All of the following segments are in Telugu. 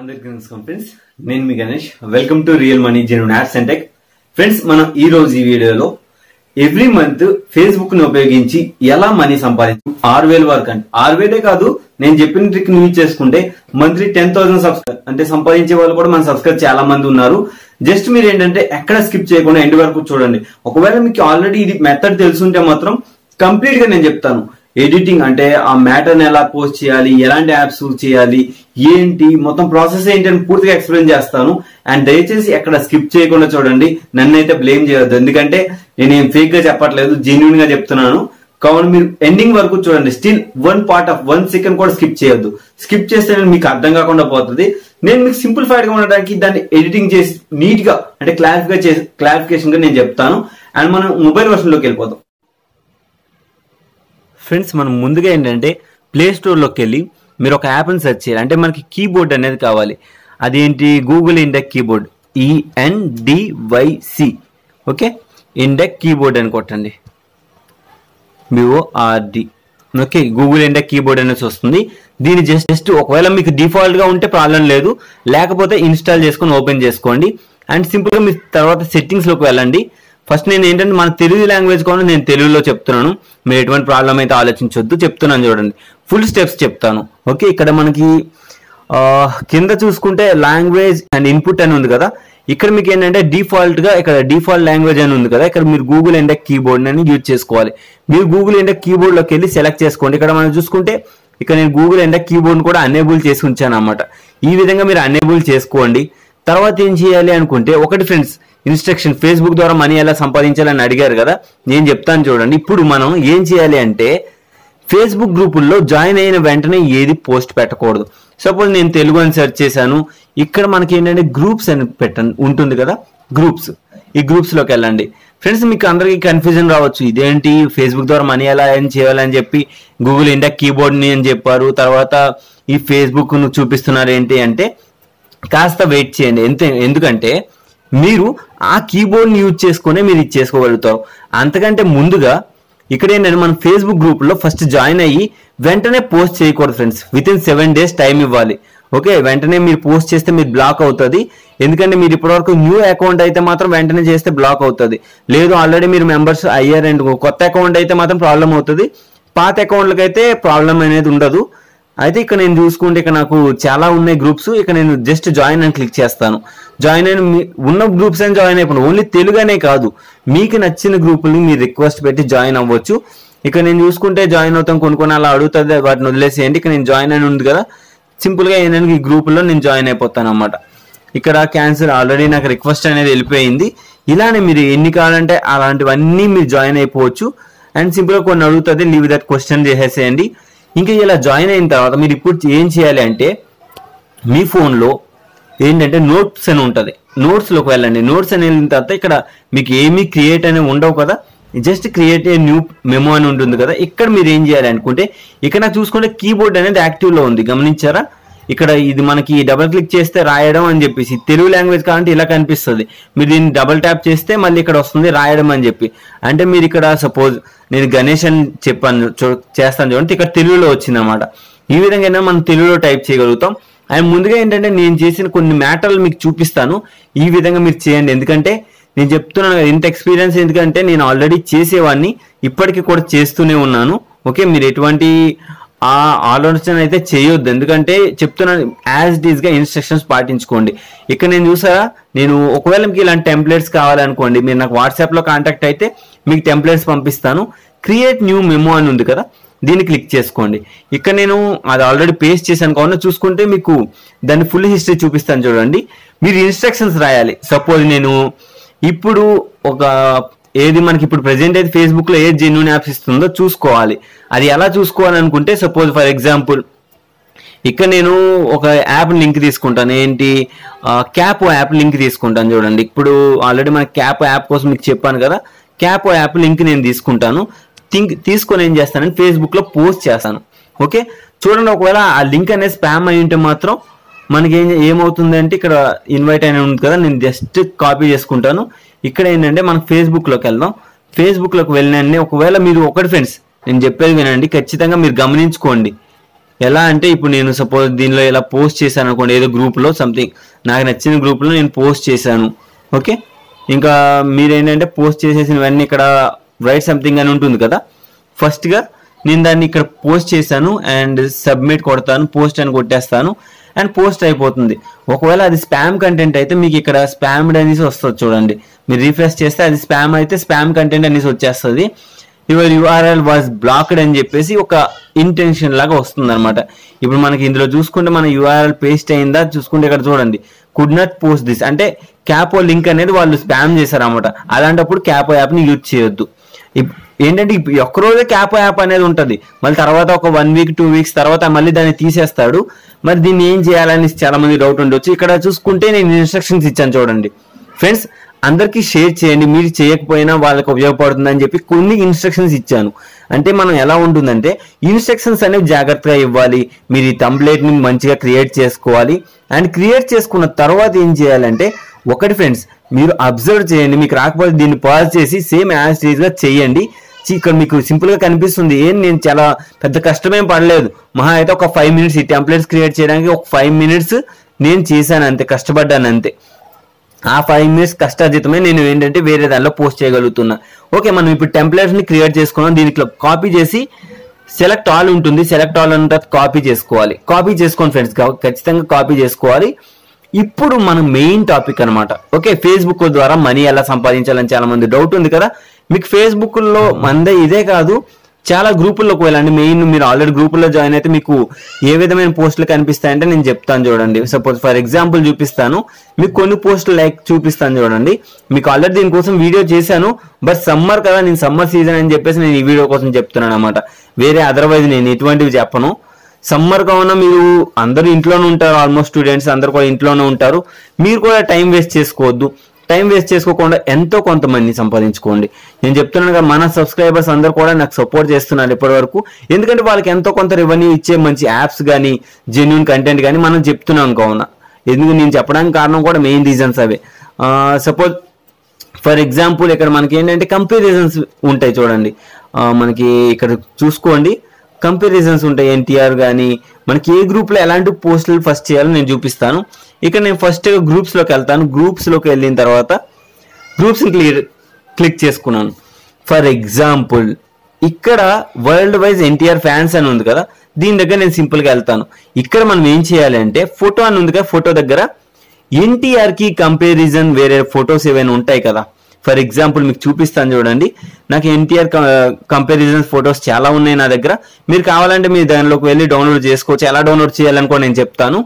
అందరికీ నమస్కారం ఫ్రెండ్స్, నేను మీ Ganesh. Welcome to real money genuine apps and tech. Friends, మనం ఈ రోజు ఈ వీడియోలో ఎవ్రీ మంత్ ఫేస్బుక్ ని ఉపయోగించి ఎలా మనీ సంపాదించు 6,000 వరకు అంటే 6,000 కాదు, నేను చెప్పిన ట్రిక్ యూజ్ చేసుకుంటే మంత్లీ 10,000 సబ్స్క్రైబ్ అంటే సంపాదించే వాళ్ళు కూడా మన సబ్స్క్రైబ్ చాలా మంది ఉన్నారు. జస్ట్ మీరు ఏంటంటే ఎక్కడ స్కిప్ చేయకుండా ఎండ్ వరకు చూడండి. ఒకవేళ మీకు ఆల్రెడీ ఇది మెథడ్ తెలుసుంటే మాత్రం కంప్లీట్ గా నేను చెప్తాను. ఎడిటింగ్ అంటే ఆ మ్యాటర్ ని ఎలా పోస్ట్ చేయాలి, ఎలాంటి యాప్స్ చేయాలి, ఏంటి మొత్తం ప్రాసెస్ ఏంటి అని పూర్తిగా ఎక్స్ప్లెయిన్ చేస్తాను. అండ్ దయచేసి ఎక్కడ స్కిప్ చేయకుండా చూడండి, నన్నైతే బ్లేమ్ చేయొద్దు, ఎందుకంటే నేనేం ఫేక్ గా చెప్పట్లేదు, జెన్యూన్ గా చెప్తున్నాను. కావున మీరు ఎండింగ్ వరకు చూడండి. స్టిల్ 1 సెకండ్ కూడా స్కిప్ చేయొద్దు. స్కిప్ చేస్తే మీకు అర్థం కాకుండా పోతుంది. నేను మీకు సింప్లిఫైడ్ గా ఉండడానికి దాన్ని ఎడిటింగ్ చేసి నీట్ గా అంటే క్లారిఫికేషన్ గా నేను చెప్తాను. అండ్ మనం మొబైల్ వర్షన్ లోకి వెళ్ళిపోతాం. ఫ్రెండ్స్, మనం ముందుగా ఏంటంటే ప్లే స్టోర్లోకి వెళ్ళి మీరు ఒక యాప్ని సెర్చ్ చేయాలి. అంటే మనకి కీబోర్డ్ అనేది కావాలి. అదేంటి, Google ఇండెక్ keyboard, ENDYC. Okay, ఇండెక్ keyboard అని కొట్టండి, BORD. ఓకే, గూగుల్ ఇండెక్ కీబోర్డ్ అనేసి వస్తుంది. దీని జస్ట్ ఒకవేళ మీకు డిఫాల్ట్ గా ఉంటే ప్రాబ్లం లేదు, లేకపోతే ఇన్స్టాల్ చేసుకొని ఓపెన్ చేసుకోండి. అండ్ సింపుల్ గా మీ తర్వాత సెట్టింగ్స్ లోకి వెళ్ళండి. ఫస్ట్ నేను ఏంటంటే మన తెలుగు లాంగ్వేజ్ కూడా నేను తెలుగులో చెప్తున్నాను, మీరు ఎటువంటి ప్రాబ్లం అయితే ఆలోచించొద్దు, చెప్తున్నాను చూడండి. ఫుల్ స్టెప్స్ చెప్తాను. ఓకే, ఇక్కడ మనకి కింద చూసుకుంటే లాంగ్వేజ్ అండ్ ఇన్పుట్ అని ఉంది కదా. ఇక్కడ మీకు ఏంటంటే డిఫాల్ట్ గా ఇక్కడ డిఫాల్ట్ లాంగ్వేజ్ అని ఉంది కదా. ఇక్కడ మీరు గూగుల్ ఇండెక్ కీబోర్డ్ అని యూజ్ చేసుకోవాలి. మీరు గూగుల్ ఇండెక్ కీబోర్డ్ లోకి వెళ్ళి సెలెక్ట్ చేసుకోండి. ఇక్కడ మనం చూసుకుంటే ఇక్కడ నేను గూగుల్ ఇండెక్ కీబోర్డ్ కూడా అనేబుల్ చేసి ఉంచాను అన్నమాట. ఈ విధంగా మీరు అనేబుల్ చేసుకోండి. తర్వాత ఏం చేయాలి అనుకుంటే, ఒకటి ఫ్రెండ్స్, ఇన్స్ట్రక్షన్ ఫేస్బుక్ ద్వారా మనీ ఎలా సంపాదించాలని అడిగారు కదా, నేను చెప్తాను చూడండి. ఇప్పుడు మనం ఏం చేయాలి అంటే, ఫేస్బుక్ గ్రూపుల్లో జాయిన్ అయిన వెంటనే ఏది పోస్ట్ పెట్టకూడదు. సపోజ్ నేను తెలుగు అని సెర్చ్ చేశాను, ఇక్కడ మనకి ఏంటంటే గ్రూప్స్ అని ఉంటుంది కదా, గ్రూప్స్. ఈ గ్రూప్స్ లోకి వెళ్ళండి. ఫ్రెండ్స్, మీకు అందరికీ కన్ఫ్యూజన్ రావచ్చు, ఇదేంటి ఫేస్బుక్ ద్వారా మనీ ఎలా చేయాలని చెప్పి గూగుల్ ఇండెక్ కీబోర్డ్ ని అని చెప్పారు, తర్వాత ఈ ఫేస్బుక్ ను చూపిస్తున్నారు ఏంటి అంటే, కాస్త వెయిట్ చేయండి. ఎందుకంటే మీరు ఆ కీబోర్డ్ని యూజ్ చేసుకునే మీరు ఇది చేసుకోగలుగుతారు. అంతకంటే ముందుగా ఇక్కడ ఏంటంటే మన ఫేస్బుక్ గ్రూప్ లో ఫస్ట్ జాయిన్ అయ్యి వెంటనే పోస్ట్ చేయకూడదు ఫ్రెండ్స్. వితిన్ 7 days టైం ఇవ్వాలి. ఓకే, వెంటనే మీరు పోస్ట్ చేస్తే మీరు బ్లాక్ అవుతుంది. ఎందుకంటే మీరు ఇప్పటివరకు న్యూ అకౌంట్ అయితే మాత్రం వెంటనే చేస్తే బ్లాక్ అవుతుంది. లేదు ఆల్రెడీ మీరు మెంబర్స్ అయ్యారండి, కొత్త అకౌంట్ అయితే మాత్రం ప్రాబ్లం అవుతుంది. పాత అకౌంట్లకి అయితే ప్రాబ్లం అనేది ఉండదు. అయితే ఇక్కడ నేను చూసుకుంటే ఇక్కడ నాకు చాలా ఉన్నాయి గ్రూప్స్. ఇక్కడ నేను జస్ట్ జాయిన్ అని క్లిక్ చేస్తాను. జాయిన్ అయిన ఉన్న గ్రూప్స్ అని జాయిన్ అయిపోయింది. ఓన్లీ తెలుగునే కాదు, మీకు నచ్చిన గ్రూపుల్ని మీరు రిక్వెస్ట్ పెట్టి జాయిన్ అవ్వచ్చు. ఇక్కడ నేను చూసుకుంటే జాయిన్ అవుతాం, కొన్ని అలా అడుగుతుంది, వాటిని వదిలేసేయండి. ఇక్కడ నేను జాయిన్ అని ఉంది కదా, సింపుల్ గా ఏంటంటే ఈ గ్రూపుల్లో నేను జాయిన్ అయిపోతాను అన్నమాట. ఇక్కడ క్యాన్సిల్, ఆల్రెడీ నాకు రిక్వెస్ట్ అనేది వెళ్ళిపోయింది. ఇలానే మీరు ఎన్ని కావాలంటే అలాంటివన్నీ మీరు జాయిన్ అయిపోవచ్చు. అండ్ సింపుల్ గా కొన్ని అడుగుతుంది, లీవ్ దట్ క్వశ్చన్ చేసేసేయండి. ఇంకా ఇలా జాయిన్ అయిన తర్వాత మీరు ఇప్పుడు ఏం చేయాలి అంటే, మీ ఫోన్లో ఏంటంటే నోట్స్ అని ఉంటుంది, నోట్స్లోకి వెళ్ళండి. నోట్స్ అని వెళ్ళిన తర్వాత ఇక్కడ మీకు ఏమీ క్రియేట్ అనేవి ఉండవు కదా, just create a new memo అని ఉంటుంది కదా. ఇక్కడ మీరు ఏం చేయాలి అనుకుంటే, ఇక్కడ నాకు చూసుకుంటే కీబోర్డ్ అనేది యాక్టివ్లో ఉంది, గమనించారా? ఇక్కడ ఇది మనకి డబుల్ క్లిక్ చేస్తే రాయడం అని చెప్పేసి తెలుగు లాంగ్వేజ్ కావాలంటే ఇలా కనిపిస్తుంది. మీరు దీన్ని డబుల్ ట్యాప్ చేస్తే మళ్ళీ ఇక్కడ వస్తుంది రాయడం అని చెప్పి. అంటే మీరు ఇక్కడ సపోజ్ నేను గణేష్ అని చెప్పాను చేస్తాను చూడండి, ఇక్కడ తెలుగులో వచ్చింది అనమాట. ఈ విధంగా మనం తెలుగులో టైప్ చేయగలుగుతాం. అండ్ ముందుగా ఏంటంటే నేను చేసిన కొన్ని మ్యాటర్లు మీకు చూపిస్తాను, ఈ విధంగా మీరు చేయండి. ఎందుకంటే నేను చెప్తున్నాను ఇంత ఎక్స్పీరియన్స్, ఎందుకంటే నేను ఆల్రెడీ చేసేవాడిని, ఇప్పటికీ కూడా చేస్తూనే ఉన్నాను. ఓకే, మీరు ఎటువంటి ఆ ఆలోచన అయితే చేయొద్దు, ఎందుకంటే చెప్తున్నాను యాజ్ ఇట్ ఈస్ గా ఇన్స్ట్రక్షన్స్ పాటించుకోండి. ఇక్కడ నేను చూసారా, నేను ఒకవేళ మీకు ఇలాంటి టెంప్లెట్స్ కావాలనుకోండి, మీరు నాకు వాట్సాప్ లో కాంటాక్ట్ అయితే మీకు టెంప్లెట్స్ పంపిస్తాను. క్రియేట్ న్యూ మెమో అని ఉంది కదా, దీన్ని క్లిక్ చేసుకోండి. ఇక్కడ నేను అది ఆల్రెడీ పేస్ట్ చేశాను కావున చూసుకుంటే మీకు దాన్ని ఫుల్ హిస్టరీ చూపిస్తాను చూడండి. మీరు ఇన్స్ట్రక్షన్స్ రాయాలి. సపోజ్ నేను ఇప్పుడు ఏది మనకి ఇప్పుడు ప్రెసెంట్ అయితే ఫేస్బుక్ లో ఏది జెన్యూన్ యాప్స్ ఇస్తుందో చూసుకోవాలి. అది ఎలా చూసుకోవాలనుకుంటే, సపోజ్ ఫర్ ఎగ్జాంపుల్ ఇక్కడ నేను ఒక యాప్ లింక్ తీసుకుంటాను. ఏంటి, క్యాప్ యాప్ లింక్ తీసుకుంటాను చూడండి. ఇప్పుడు ఆల్రెడీ మన క్యాప్ యాప్ కోసం మీకు చెప్పాను కదా, క్యాప్ యాప్ లింక్ నేను తీసుకుంటాను. తీసుకొని ఏం చేస్తానని ఫేస్బుక్ లో పోస్ట్ చేస్తాను. ఓకే, చూడండి, ఒకవేళ ఆ లింక్ అనేది స్పామ్ అయి ఉంటే మాత్రం మనకి ఏమవుతుంది అంటే, ఇక్కడ ఇన్వైట్ అయిన ఉంది కదా, నేను జస్ట్ కాపీ చేసుకుంటాను. ఇక్కడ ఏంటంటే మనం ఫేస్బుక్ లోకి వెళ్దాం. ఫేస్బుక్ లోకి వెళ్ళిన ఒకవేళ మీరు ఒకటి ఫ్రెండ్స్ నేను చెప్పేది వినండి, ఖచ్చితంగా మీరు గమనించుకోండి. ఎలా అంటే ఇప్పుడు నేను సపోజ్ దీనిలో ఇలా పోస్ట్ చేశాను అనుకోండి, ఏదో గ్రూప్లో సంథింగ్ నాకు నచ్చిన గ్రూప్లో నేను పోస్ట్ చేశాను. ఓకే, ఇంకా మీరేంటంటే పోస్ట్ చేసేసినవన్నీ ఇక్కడ రైట్ సంథింగ్ అని ఉంటుంది కదా. ఫస్ట్గా నేను దాన్ని ఇక్కడ పోస్ట్ చేశాను అండ్ సబ్మిట్ కొడతాను, పోస్ట్ అని కొట్టేస్తాను అండ్ పోస్ట్ అయిపోతుంది. ఒకవేళ అది స్పామ్ కంటెంట్ అయితే మీకు ఇక్కడ స్పామ్డ్ అనేసి వస్తుంది చూడండి. మీరు రిఫ్రెష్ చేస్తే అది స్పామ్ అయితే స్పామ్ కంటెంట్ అనేసి వచ్చేస్తుంది. యువర్ యూఆర్ఎల్ వాజ్ బ్లాక్డ్ అని చెప్పేసి ఒక ఇంటెన్షన్ లాగా వస్తుంది అనమాట. ఇప్పుడు మనకి ఇందులో చూసుకుంటే మన యూఆర్ఎల్ పేస్ట్ అయిందా చూసుకుంటే ఇక్కడ చూడండి, కుడ్ నాట్ పోస్ట్ దిస్ అంటే క్యాపో లింక్ అనేది వాళ్ళు స్పామ్ చేశారు అనమాట. అలాంటప్పుడు క్యాపో యాప్ని యూజ్ చేయొద్దు. ఏంటంటే ఒక్కరోజే క్యాపో యాప్ అనేది ఉంటుంది, మళ్ళీ తర్వాత ఒక 1 వీక్ 2 వీక్స్ తర్వాత మళ్ళీ దాన్ని తీసేస్తాడు. మరి దీన్ని ఏం చేయాలని చాలా మంది డౌట్ ఉండొచ్చు. ఇక్కడ చూసుకుంటే నేను ఇన్స్ట్రక్షన్స్ ఇచ్చాను చూడండి ఫ్రెండ్స్. అందరికీ షేర్ చేయండి, మీరు చేయకపోయినా వాళ్ళకి ఉపయోగపడుతుంది అని చెప్పి కొన్ని ఇన్స్ట్రక్షన్స్ ఇచ్చాను. అంటే మనం ఎలా ఉంటుందంటే ఇన్స్ట్రక్షన్స్ అనేవి జాగ్రత్తగా ఇవ్వాలి. మీరు ఈ టెంప్లేట్ని మంచిగా క్రియేట్ చేసుకోవాలి. అండ్ క్రియేట్ చేసుకున్న తర్వాత ఏం చేయాలంటే ఒకటి ఫ్రెండ్స్, మీరు అబ్జర్వ్ చేయండి. మీకు రాకపోతే దీన్ని పాజ్ చేసి సేమ్ యాజ్ ఇట్ ఈజ్ గా చేయండి. ఇక్కడ మీకు సింపుల్ గా కనిపిస్తుంది. నేను చాలా పెద్ద కష్టమేం పడలేదు. మహా అయితే ఒక 5 minutes ఈ టెంప్లెట్స్ క్రియేట్ చేయడానికి ఒక 5 minutes నేను చేశాను అంతే, కష్టపడ్డాను అంతే. ఆ 5 minutes కష్టార్జితమే నేను ఏంటంటే వేరే దానిలో పోస్ట్ చేయగలుగుతున్నా. ఓకే, మనం ఇప్పుడు టెంప్లెట్స్ ని క్రియేట్ చేసుకున్నాం. దీనికి కాపీ చేసి సెలెక్ట్ ఆల్ ఉంటుంది, సెలెక్ట్ ఆల్ అంతా కాపీ చేసుకోవాలి. కాపీ చేసుకోండి ఫ్రెండ్స్, ఖచ్చితంగా కాపీ చేసుకోవాలి. ఇప్పుడు మన మెయిన్ టాపిక్ అనమాట. ఓకే, ఫేస్బుక్ ద్వారా మనీ ఎలా సంపాదించాలని చాలా మంది డౌట్ ఉంది కదా. మీకు ఫేస్బుక్ లో మందే ఇదే కాదు, చాలా గ్రూపుల్లోకి వెళ్ళండి. మెయిన్ మీరు ఆల్రెడీ గ్రూపుల్లో జాయిన్ అయితే మీకు ఏ విధమైన పోస్టులు కనిపిస్తాయంటే నేను చెప్తాను చూడండి. సపోజ్ ఫర్ ఎగ్జాంపుల్ చూపిస్తాను మీకు, కొన్ని పోస్టులు లైక్ చూపిస్తాను చూడండి. మీకు ఆల్రెడీ దీనికోసం వీడియో చేశాను, బట్ సమ్మర్ కదా, నేను సమ్మర్ సీజన్ అని చెప్పేసి నేను ఈ వీడియో కోసం చెప్తున్నాను అనమాట. వేరే అదర్వైజ్ నేను ఎటువంటివి చెప్పను. సమ్మర్ కావున మీరు అందరూ ఇంట్లోనే ఉంటారు, ఆల్మోస్ట్ స్టూడెంట్స్ అందరు కూడా ఇంట్లోనే ఉంటారు. మీరు కూడా టైం వేస్ట్ చేసుకోవద్దు. టైం వేస్ట్ చేసుకోకుండా ఎంతో కొంతమంది సంపాదించుకోండి. నేను చెప్తున్నాను కదా, మన సబ్స్క్రైబర్స్ అందరూ కూడా నాకు సపోర్ట్ చేస్తున్నారు ఇప్పటి వరకు. ఎందుకంటే వాళ్ళకి ఎంతో కొంత రెవెన్యూ ఇచ్చే మంచి యాప్స్ కానీ జెన్యూన్ కంటెంట్ కానీ మనం చెప్తున్నాం కావున. ఎందుకు నేను చెప్పడానికి కారణం కూడా main reasons away. Suppose for example ఇక్కడ మనకి ఏంటంటే కంపారిజన్స్ ఉంటాయి చూడండి. మనకి ఇక్కడ చూసుకోండి, కంపారిజన్స్ ఉంటాయి. ఎన్టీఆర్ కానీ మనకి ఏ గ్రూప్లో ఎలాంటి పోస్టులు ఫస్ట్ చేయాలో నేను చూపిస్తాను. ఇక్కడ నేను ఫస్ట్ గ్రూప్స్లోకి వెళ్తాను. గ్రూప్స్లోకి వెళ్ళిన తర్వాత గ్రూప్స్ని క్లిక్ చేసుకున్నాను. ఫర్ ఎగ్జాంపుల్ ఇక్కడ వరల్డ్ వైజ్ ఎన్టీఆర్ ఫ్యాన్స్ అని ఉంది కదా, దీని దగ్గర నేను సింపుల్గా వెళ్తాను. ఇక్కడ మనం ఏం చేయాలి అంటే ఫోటో అని ఉంది కదా, ఫోటో దగ్గర ఎన్టీఆర్కి కంపారిజన్ వేరే ఫొటోస్ ఏవైనా ఉంటాయి కదా. ఫర్ ఎగ్జాంపుల్ మీకు చూపిస్తాను చూడండి. నాకు ఎన్టీఆర్ కంపారిజన్ ఫొటోస్ చాలా ఉన్నాయి నా దగ్గర. మీరు కావాలంటే మీరు దానిలోకి వెళ్ళి డౌన్లోడ్ చేసుకోవచ్చు. ఎలా డౌన్లోడ్ చేయాలని కూడా నేను చెప్తాను.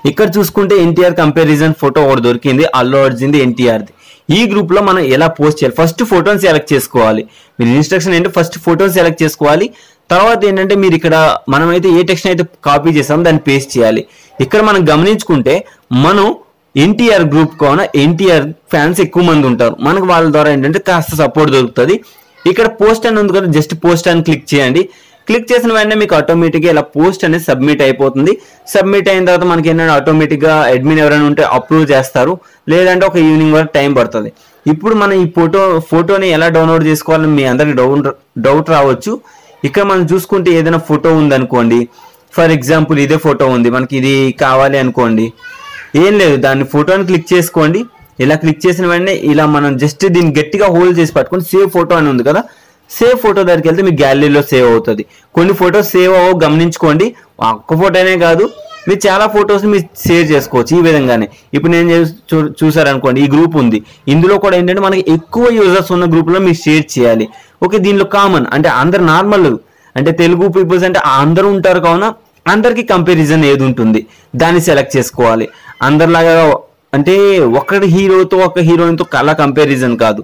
ఇక్కడ చూసుకుంటే ఎన్టీఆర్ కంపారిజన్ ఫోటో ఒకటి దొరికింది, అల్లు అర్జున్ది, ఎన్టీఆర్ది. ఈ గ్రూప్ లో మనం ఎలా పోస్ట్ చేయాలి, ఫస్ట్ ఫోటోని సెలెక్ట్ చేసుకోవాలి. మీరు ఇన్స్ట్రక్షన్ ఏంటంటే ఫస్ట్ ఫోటోని సెలెక్ట్ చేసుకోవాలి. తర్వాత ఏంటంటే మీరు ఇక్కడ మనమైతే ఏ టెక్స్ట్ అయితే కాపీ చేసామో దాన్ని పేస్ట్ చేయాలి. ఇక్కడ మనం గమనించుకుంటే మనం ఎన్టీఆర్ గ్రూప్ కావున ఎన్టీఆర్ ఫ్యాన్స్ ఎక్కువ మంది ఉంటారు. మనకు వాళ్ళ ద్వారా ఏంటంటే కాస్త సపోర్ట్ దొరుకుతుంది. ఇక్కడ పోస్ట్ అని ఉంది కదా, జస్ట్ పోస్ట్ అని క్లిక్ చేయండి. క్లిక్ చేసిన వెంటనే మీకు ఆటోమేటిక్గా ఇలా పోస్ట్ అనేది సబ్మిట్ అయిపోతుంది. సబ్మిట్ అయిన తర్వాత మనకి ఏంటంటే ఆటోమేటిక్గా అడ్మిన్ ఎవరైనా ఉంటే అప్రూవ్ చేస్తారు, లేదంటే ఒక ఈవినింగ్ వరకు టైం పడుతుంది. ఇప్పుడు మనం ఈ ఫోటోని ఎలా డౌన్లోడ్ చేసుకోవాలని మీ అందరికి డౌట్ రావచ్చు. ఇక్కడ మనం చూసుకుంటే ఏదైనా ఫోటో ఉందనుకోండి, ఫర్ ఎగ్జాంపుల్ ఇదే ఫోటో ఉంది, మనకి ఇది కావాలి అనుకోండి. ఏం లేదు, దాన్ని ఫోటోని క్లిక్ చేసుకోండి. ఇలా క్లిక్ చేసిన వెంటనే ఇలా మనం జస్ట్ దీన్ని గట్టిగా హోల్డ్ చేసి పట్టుకొని సేవ్ ఫోటో అని ఉంది కదా, సేవ్ ఫోటో దగ్గరికి వెళ్తే మీ గ్యాలరీలో సేవ్ అవుతుంది. కొన్ని ఫోటోస్ సేవ్ అవ్వ గమనించుకోండి. ఒక్క ఫోటోనే కాదు, మీరు చాలా ఫొటోస్ మీరు షేర్ చేసుకోవచ్చు ఈ విధంగానే. ఇప్పుడు నేను చూసారనుకోండి, ఈ గ్రూప్ ఉంది, ఇందులో కూడా ఏంటంటే మనకి ఎక్కువ యూజర్స్ ఉన్న గ్రూప్లో మీరు షేర్ చేయాలి. ఓకే, దీనిలో కామన్ అంటే అందరు నార్మల్ అంటే తెలుగు పీపుల్స్ అంటే అందరూ ఉంటారు కావున అందరికి కంపారిజన్ ఏది ఉంటుంది దాన్ని సెలెక్ట్ చేసుకోవాలి. అందరిలాగా అంటే ఒకటి హీరోతో ఒక హీరోయిన్తో కళ కంపారిజన్ కాదు,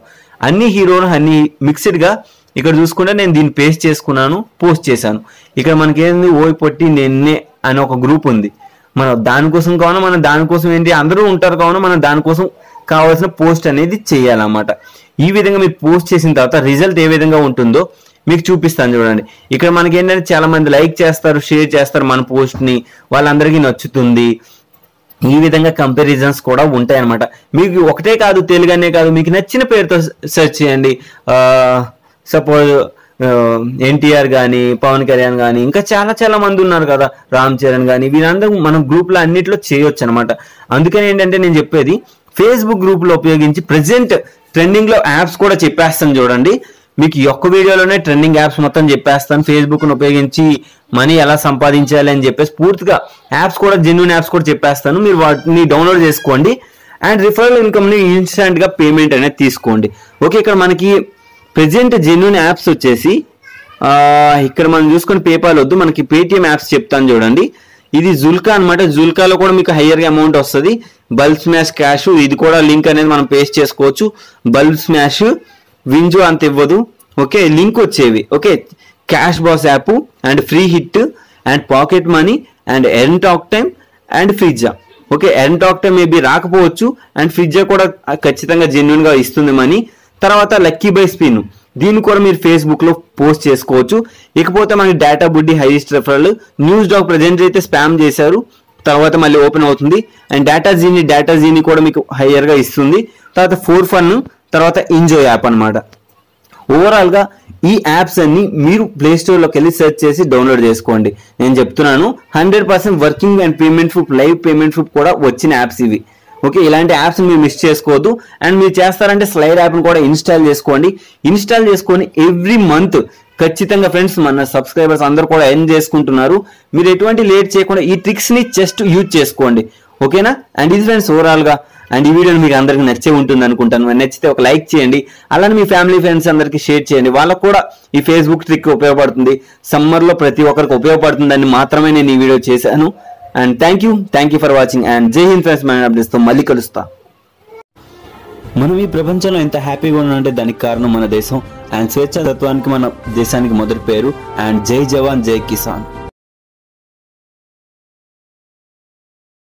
అన్ని హీరోలు అన్ని మిక్స్డ్గా. ఇక్కడ చూసుకుంటే నేను దీన్ని పేస్ట్ చేసుకున్నాను, పోస్ట్ చేశాను. ఇక్కడ మనకి ఏంది ఓయ్ పొట్టి నిన్నే అని ఒక గ్రూప్ ఉంది. మనం దానికోసం కావున మనం దానికోసం ఏంటి అందరూ ఉంటారు కావున మనం దానికోసం కావాల్సిన పోస్ట్ అనేది చేయాలన్నమాట. ఈ విధంగా మీరు పోస్ట్ చేసిన తర్వాత రిజల్ట్ ఏ విధంగా ఉంటుందో మీకు చూపిస్తాను చూడండి. ఇక్కడ మనకి ఏంటంటే చాలా మంది లైక్ చేస్తారు, షేర్ చేస్తారు మన పోస్ట్ ని, వాళ్ళందరికీ నచ్చుతుంది. ఈ విధంగా కంపారిజన్స్ కూడా ఉంటాయి అనమాట. మీకు ఒకటే కాదు, తెలుగు అనే కాదు, మీకు నచ్చిన పేరుతో సెర్చ్ చేయండి. సపోజ్ ఎన్టీఆర్ కానీ, పవన్ కళ్యాణ్ కానీ, ఇంకా చాలా చాలా మంది ఉన్నారు కదా, రామ్ చరణ్ కానీ, వీరందరూ మనం గ్రూప్లో అన్నిట్లో చేయొచ్చు అనమాట. అందుకని ఏంటంటే నేను చెప్పేది ఫేస్బుక్ గ్రూప్లో ఉపయోగించి ప్రెసెంట్ ట్రెండింగ్లో యాప్స్ కూడా చెప్పేస్తాను చూడండి. మీకు ఈ ఒక్క వీడియోలోనే ట్రెండింగ్ యాప్స్ మొత్తం చెప్పేస్తాను. ఫేస్బుక్ను ఉపయోగించి మనీ ఎలా సంపాదించాలి అని చెప్పేసి పూర్తిగా యాప్స్ కూడా, జెన్యూన్ యాప్స్ కూడా చెప్పేస్తాను. మీరు వాటిని డౌన్లోడ్ చేసుకోండి అండ్ రిఫరల్ ఇన్కమ్ని ఇన్స్టాంట్గా పేమెంట్ అనేది తీసుకోండి. ఓకే, ఇక్కడ మనకి ప్రెజెంట్ జెన్యూన్ యాప్స్ వచ్చేసి ఇక్కడ మనం చూసుకొని పేపాల్ వద్దు, మనకి పేటిఎం యాప్స్ చెప్తాను చూడండి. ఇది జుల్కా అనమాట. జుల్కాలో కూడా మీకు హయ్యర్ అమౌంట్ వస్తుంది. బల్బ్ స్మాష్ క్యాష్, ఇది కూడా లింక్ అనేది మనం పేస్ట్ చేసుకోవచ్చు. బల్బ్ స్మాష్, వింజో అంత ఇవ్వదు. ఓకే, లింక్ వచ్చేవి. Okay, cash boss app and free hit and pocket money and earn talk time and Frizza. Okay, earn talk time maybe రాకపోవచ్చు అండ్ ఫ్రిజ్జా కూడా ఖచ్చితంగా జెన్యూన్ గా ఇస్తుంది మనీ. తర్వాత లక్కీ బై స్పిన్, దీన్ని కూడా మీరు ఫేస్బుక్ లో పోస్ట్ చేసుకోవచ్చు. ఇకపోతే మనకి డేటా బుడ్డి, హైయెస్ట్ రెఫరల్, న్యూస్ డాక్ ప్రజెంట్ అయితే స్పామ్ చేశారు, తర్వాత మళ్ళీ ఓపెన్ అవుతుంది. అండ్ డేటా జీని కూడా మీకు హయ్యర్ గా ఇస్తుంది. తర్వాత ఫోర్ ఫన్, తర్వాత ఎంజాయ్ యాప్ అనమాట. ఓవరాల్ గా ఈ యాప్స్ అన్ని మీరు ప్లే స్టోర్ లోకి వెళ్ళి సెర్చ్ చేసి డౌన్లోడ్ చేసుకోండి. నేను చెప్తున్నాను 100% working and payment proof, live payment proof కూడా వచ్చిన యాప్స్ ఇవి. ఓకే, ఇలాంటి యాప్స్ మీరు మిస్ చేసుకోవద్దు. అండ్ మీరు చేస్తారంటే స్లైడ్ యాప్ని కూడా ఇన్స్టాల్ చేసుకోండి. ఇన్స్టాల్ చేసుకొని ఎవ్రీ మంత్ ఖచ్చితంగా ఫ్రెండ్స్ మన సబ్స్క్రైబర్స్ అందరూ కూడా ఎర్న్ చేసుకుంటున్నారు. మీరు ఎటువంటి లేట్ చేయకుండా ఈ ట్రిక్స్ ని జస్ట్ యూజ్ చేసుకోండి. ఓకేనా? అండ్ ఇది ఫ్రెండ్స్ ఓవరాల్ గా. అండ్ ఈ వీడియో మీకు అందరికి నచ్చే ఉంటుంది అనుకుంటాను. నచ్చితే ఒక లైక్ చేయండి, అలానే మీ ఫ్యామిలీ ఫ్రెండ్స్ అందరికి షేర్ చేయండి. వాళ్ళకు కూడా ఈ ఫేస్బుక్ ట్రిక్ ఉపయోగపడుతుంది. సమ్మర్ లో ప్రతి ఒక్కరికి ఉపయోగపడుతుందని మాత్రమే నేను ఈ వీడియో చేశాను. And thank you for watching. And జై హింద్ ఫ్రెండ్స్, మన అప్డేట్స్ తో మళ్ళీ కలుస్తా. మనం ఈ ప్రపంచంలో ఎంత హ్యాపీగా ఉన్నామంటే దానికి కారణం మన దేశం. అండ్ స్వేచ్ఛా తత్వానికి మన దేశానికి మొదటి పేరు. అండ్ జై జవాన్ జై కిసాన్.